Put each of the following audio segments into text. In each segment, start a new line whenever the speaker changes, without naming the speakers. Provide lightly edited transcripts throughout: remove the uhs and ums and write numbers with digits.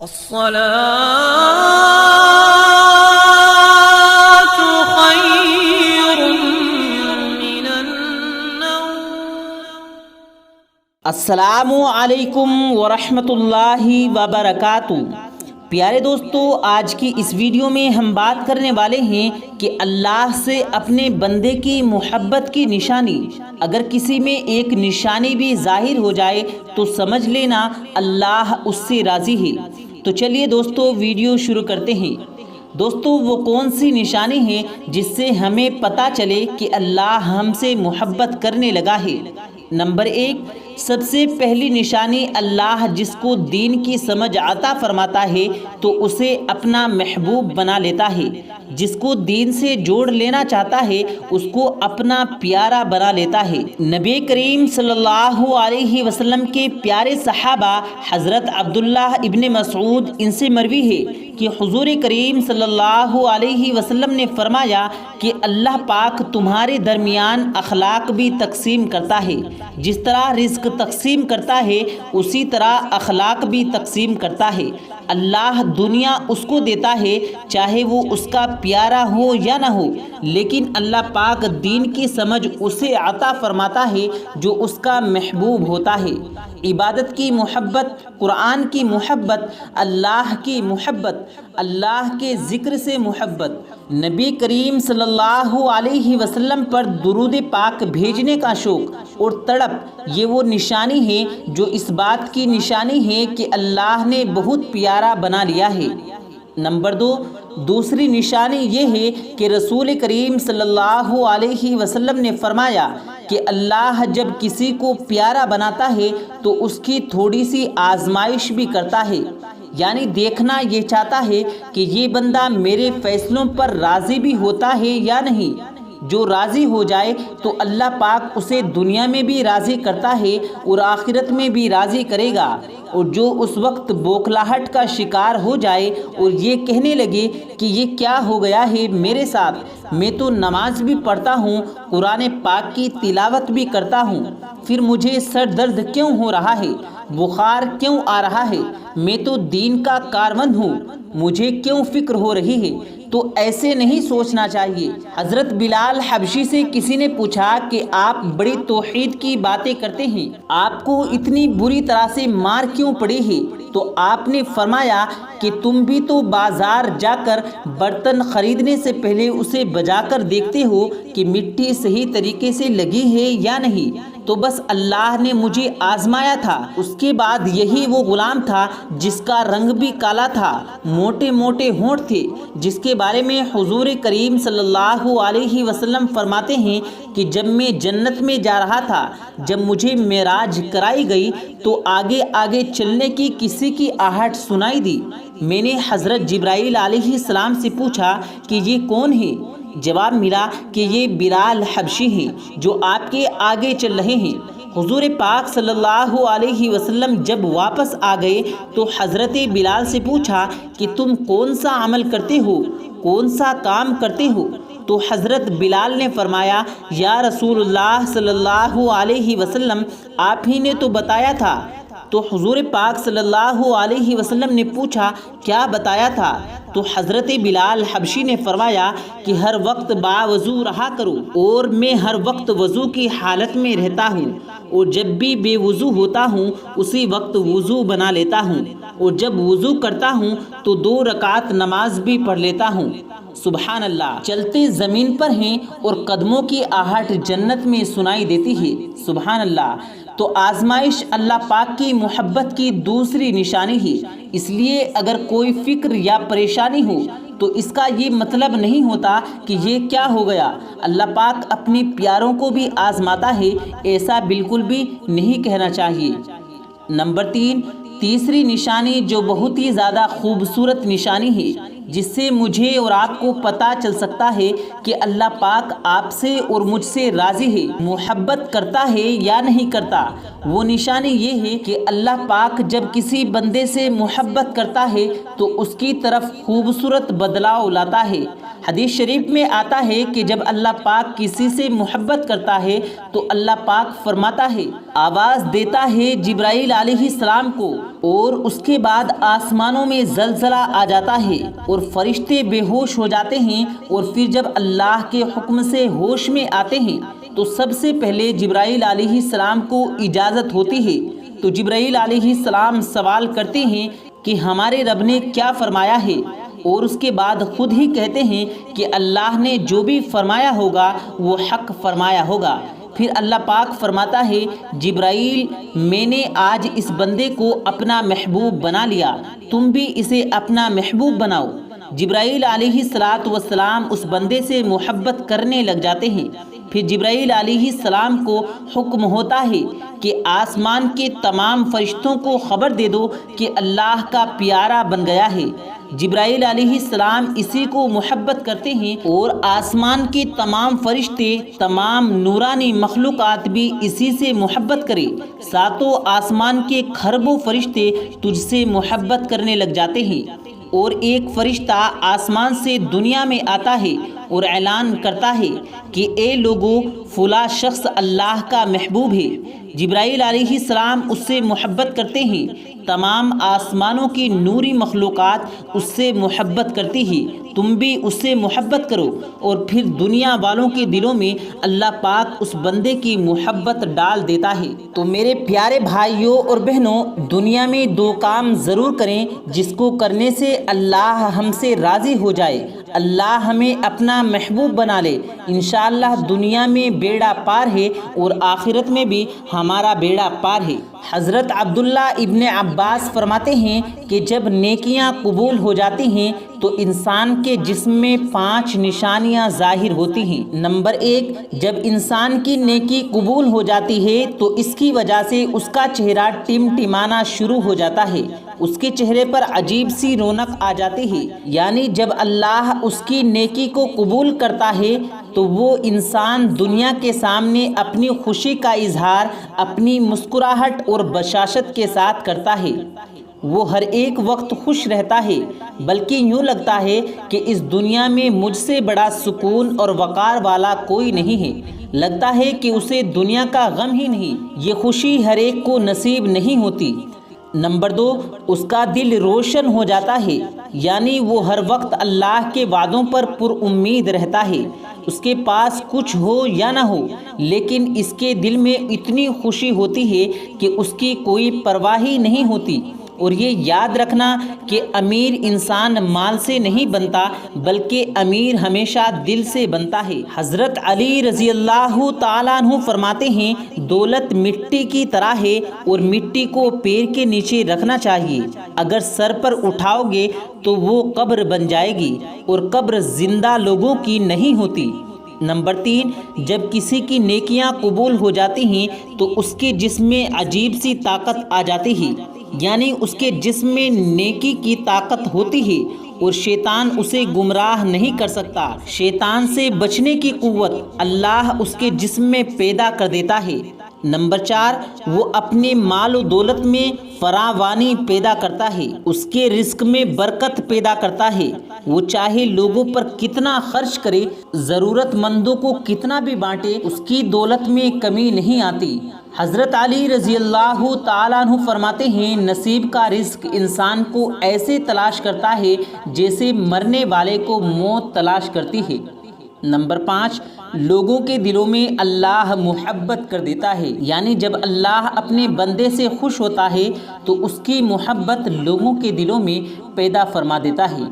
الصلاة خير من النوم۔
السلام علیکم ورحمۃ اللہ وبرکاتہ۔ پیارے دوستو، آج کی اس ویڈیو میں ہم بات کرنے والے ہیں کہ اللہ سے اپنے بندے کی محبت کی نشانی، اگر کسی میں ایک نشانی بھی ظاہر ہو جائے تو سمجھ لینا اللہ اس سے راضی ہے۔ تو چلیے دوستو ویڈیو شروع کرتے ہیں۔ دوستو، وہ کون سی نشانی ہے جس سے ہمیں پتہ چلے کہ اللہ ہم سے محبت کرنے لگا ہے؟ نمبر 1، سب سے پہلی نشانی، اللہ جس کو دین کی سمجھ عطا فرماتا ہے تو اسے اپنا محبوب بنا لیتا ہے۔ جس کو دین سے جوڑ لینا چاہتا ہے اس کو اپنا پیارا بنا لیتا ہے۔ نبی کریم صلی اللہ علیہ وسلم کے پیارے صحابہ حضرت عبداللہ ابن مسعود، ان سے مروی ہے کہ حضور کریم صلی اللہ علیہ وسلم نے فرمایا کہ اللہ پاک تمہارے درمیان اخلاق بھی تقسیم کرتا ہے۔ جس طرح رزق تقسیم کرتا ہے اسی طرح اخلاق بھی تقسیم کرتا ہے۔ اللہ دنیا اس کو دیتا ہے چاہے وہ اس کا پیارا ہو یا نہ ہو، لیکن اللہ پاک دین کی سمجھ اسے عطا فرماتا ہے جو اس کا محبوب ہوتا ہے۔ عبادت کی محبت، قرآن کی محبت، اللہ کی محبت، اللہ کے ذکر سے محبت، نبی کریم صلی اللہ علیہ وسلم پر درود پاک بھیجنے کا شوق اور تڑپ، یہ وہ نشانی ہے جو اس بات کی نشانی ہے کہ اللہ نے بہت پیارا بنا لیا ہے۔ نمبر 2، دوسری نشانی یہ ہے کہ رسول کریم صلی اللہ علیہ وسلم نے فرمایا کہ اللہ جب کسی کو پیارا بناتا ہے تو اس کی تھوڑی سی آزمائش بھی کرتا ہے، یعنی دیکھنا یہ چاہتا ہے کہ یہ بندہ میرے فیصلوں پر راضی بھی ہوتا ہے یا نہیں۔ جو راضی ہو جائے تو اللہ پاک اسے دنیا میں بھی راضی کرتا ہے اور آخرت میں بھی راضی کرے گا، اور جو اس وقت بوکھلاہٹ کا شکار ہو جائے اور یہ کہنے لگے کہ یہ کیا ہو گیا ہے میرے ساتھ، میں تو نماز بھی پڑھتا ہوں، قرآن پاک کی تلاوت بھی کرتا ہوں، پھر مجھے سر درد کیوں ہو رہا ہے، بخار کیوں آ رہا ہے، میں تو دین کا کارمند ہوں، مجھے کیوں فکر ہو رہی ہے؟ تو ایسے نہیں سوچنا چاہیے۔ حضرت بلال حبشی سے کسی نے پوچھا کہ آپ بڑی توحید کی باتیں کرتے ہیں، آپ کو اتنی بری طرح سے مار کیوں پڑی ہے؟ تو آپ نے فرمایا کہ تم بھی تو بازار جا کر برتن خریدنے سے پہلے اسے بجا کر دیکھتے ہو کہ مٹی صحیح طریقے سے لگی ہے یا نہیں۔ تو بس اللہ نے مجھے آزمایا تھا۔ اس کے بعد یہی وہ غلام تھا جس کا رنگ بھی کالا تھا، موٹے موٹے ہونٹ تھے، جس کے بارے میں حضور کریم صلی اللہ علیہ وسلم فرماتے ہیں کہ جب میں جنت میں جا رہا تھا، جب مجھے معراج کرائی گئی تو آگے آگے چلنے کی کسی کی آہٹ سنائی دی۔ میں نے حضرت جبرائیل علیہ السلام سے پوچھا کہ یہ کون ہے؟ جواب ملا کہ یہ بلال حبشی ہیں جو آپ کے آگے چل رہے ہیں۔ حضور پاک صلی اللہ علیہ وسلم جب واپس آ گئے تو حضرت بلال سے پوچھا کہ تم کون سا عمل کرتے ہو، کون سا کام کرتے ہو؟ تو حضرت بلال نے فرمایا، یا رسول اللہ صلی اللہ علیہ وسلم، آپ ہی نے تو بتایا تھا۔ تو حضور پاک صلی اللہ علیہ وسلم نے پوچھا، کیا بتایا تھا؟ تو حضرت بلال حبشی نے فرمایا کہ ہر وقت باوضو رہا کرو، اور میں ہر وقت وضو کی حالت میں رہتا ہوں، اور جب بھی بے وضو ہوتا ہوں اسی وقت وضو بنا لیتا ہوں، اور جب وضو کرتا ہوں تو 2 رکعت نماز بھی پڑھ لیتا ہوں۔ سبحان اللہ، چلتے زمین پر ہیں اور قدموں کی آہٹ جنت میں سنائی دیتی ہے۔ سبحان اللہ۔ تو آزمائش اللہ پاک کی محبت کی دوسری نشانی ہے۔ اس لیے اگر کوئی فکر یا پریشانی ہو تو اس کا یہ مطلب نہیں ہوتا کہ یہ کیا ہو گیا، اللہ پاک اپنی پیاروں کو بھی آزماتا ہے، ایسا بالکل بھی نہیں کہنا چاہیے۔ نمبر 3، تیسری نشانی جو بہت ہی زیادہ خوبصورت نشانی ہے، جس سے مجھے اور آپ کو پتہ چل سکتا ہے کہ اللہ پاک آپ سے اور مجھ سے راضی ہے، محبت کرتا ہے یا نہیں کرتا۔ وہ نشانی یہ ہے کہ اللہ پاک جب کسی بندے سے محبت کرتا ہے تو اس کی طرف خوبصورت بدلاؤ لاتا ہے۔ حدیث شریف میں آتا ہے کہ جب اللہ پاک کسی سے محبت کرتا ہے تو اللہ پاک فرماتا ہے، آواز دیتا ہے جبرائیل علیہ السلام کو، اور اس کے بعد آسمانوں میں زلزلہ آ جاتا ہے اور فرشتے بے ہوش ہو جاتے ہیں، اور پھر جب اللہ کے حکم سے ہوش میں آتے ہیں تو سب سے پہلے جبرائیل علیہ السلام کو اجازت ہوتی ہے، تو جبرائیل علیہ السلام سوال کرتے ہیں کہ ہمارے رب نے کیا فرمایا ہے، اور اس کے بعد خود ہی کہتے ہیں کہ اللہ نے جو بھی فرمایا ہوگا وہ حق فرمایا ہوگا۔ پھر اللہ پاک فرماتا ہے، جبرائیل میں نے آج اس بندے کو اپنا محبوب بنا لیا، تم بھی اسے اپنا محبوب بناؤ۔ جبرائیل علیہ السلام اس بندے سے محبت کرنے لگ جاتے ہیں۔ پھر جبرائیل علیہ السلام کو حکم ہوتا ہے کہ آسمان کے تمام فرشتوں کو خبر دے دو کہ اللہ کا پیارا بن گیا ہے۔ جبرائیل علیہ السلام اسی کو محبت کرتے ہیں، اور آسمان کے تمام فرشتے، تمام نورانی مخلوقات بھی اسی سے محبت کرے۔ ساتوں آسمان کے کھربوں فرشتے تجھ سے محبت کرنے لگ جاتے ہیں، اور ایک فرشتہ آسمان سے دنیا میں آتا ہے اور اعلان کرتا ہے کہ اے لوگو، فلاں شخص اللہ کا محبوب ہے۔ جبرائیل علیہ السلام اس سے محبت کرتے ہیں، تمام آسمانوں کی نوری مخلوقات اس سے محبت کرتی ہے، تم بھی اس سے محبت کرو، اور پھر دنیا والوں کے دلوں میں اللہ پاک اس بندے کی محبت ڈال دیتا ہے۔ تو میرے پیارے بھائیوں اور بہنوں، دنیا میں دو کام ضرور کریں جس کو کرنے سے اللہ ہم سے راضی ہو جائے، اللہ ہمیں اپنا محبوب بنا لے۔ انشاءاللہ دنیا میں بیڑا پار ہے اور آخرت میں بھی ہمارا بیڑا پار ہے۔ حضرت عبداللہ ابن عباس فرماتے ہیں کہ جب نیکیاں قبول ہو جاتی ہیں تو انسان کے جسم میں 5 نشانیاں ظاہر ہوتی ہیں۔ نمبر 1، جب انسان کی نیکی قبول ہو جاتی ہے تو اس کی وجہ سے اس کا چہرہ ٹمٹمانا شروع ہو جاتا ہے، اس کے چہرے پر عجیب سی رونق آ جاتی ہے، یعنی جب اللہ اس کی نیکی کو قبول کرتا ہے تو وہ انسان دنیا کے سامنے اپنی خوشی کا اظہار اپنی مسکراہٹ اور بشاشت کے ساتھ کرتا ہے۔ وہ ہر ایک وقت خوش رہتا ہے، بلکہ یوں لگتا ہے کہ اس دنیا میں مجھ سے بڑا سکون اور وقار والا کوئی نہیں ہے، لگتا ہے کہ اسے دنیا کا غم ہی نہیں۔ یہ خوشی ہر ایک کو نصیب نہیں ہوتی۔ نمبر 2، اس کا دل روشن ہو جاتا ہے، یعنی وہ ہر وقت اللہ کے وعدوں پر پر امید رہتا ہے، اس کے پاس کچھ ہو یا نہ ہو، لیکن اس کے دل میں اتنی خوشی ہوتی ہے کہ اس کی کوئی پرواہ ہی نہیں ہوتی۔ اور یہ یاد رکھنا کہ امیر انسان مال سے نہیں بنتا، بلکہ امیر ہمیشہ دل سے بنتا ہے۔ حضرت علی رضی اللہ تعالیٰ عنہ فرماتے ہیں، دولت مٹی کی طرح ہے اور مٹی کو پیر کے نیچے رکھنا چاہیے، اگر سر پر اٹھاؤ گے تو وہ قبر بن جائے گی، اور قبر زندہ لوگوں کی نہیں ہوتی۔ نمبر 3، جب کسی کی نیکیاں قبول ہو جاتی ہیں تو اس کے جسم میں عجیب سی طاقت آ جاتی ہے، یعنی اس کے جسم میں نیکی کی طاقت ہوتی ہے اور شیطان اسے گمراہ نہیں کر سکتا۔ شیطان سے بچنے کی قوت اللہ اس کے جسم میں پیدا کر دیتا ہے۔ نمبر 4، وہ اپنے مال و دولت میں فراوانی پیدا کرتا ہے، اس کے رزق میں برکت پیدا کرتا ہے، وہ چاہے لوگوں پر کتنا خرچ کرے، ضرورت مندوں کو کتنا بھی بانٹے، اس کی دولت میں کمی نہیں آتی۔ حضرت علی رضی اللہ تعالیٰ عنہ فرماتے ہیں، نصیب کا رزق انسان کو ایسے تلاش کرتا ہے جیسے مرنے والے کو موت تلاش کرتی ہے۔ نمبر 5، لوگوں کے دلوں میں اللہ محبت کر دیتا ہے، یعنی جب اللہ اپنے بندے سے خوش ہوتا ہے تو اس کی محبت لوگوں کے دلوں میں پیدا فرما دیتا ہے۔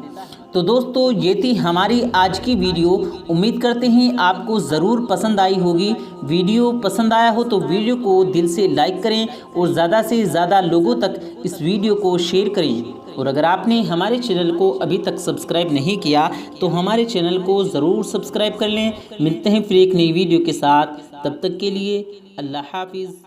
تو دوستو، یہ تھی ہماری آج کی ویڈیو، امید کرتے ہیں آپ کو ضرور پسند آئی ہوگی۔ ویڈیو پسند آیا ہو تو ویڈیو کو دل سے لائک کریں اور زیادہ سے زیادہ لوگوں تک اس ویڈیو کو شیئر کریں، اور اگر آپ نے ہمارے چینل کو ابھی تک سبسکرائب نہیں کیا تو ہمارے چینل کو ضرور سبسکرائب کر لیں۔ ملتے ہیں پھر ایک نئی ویڈیو کے ساتھ، تب تک کے لیے اللہ حافظ۔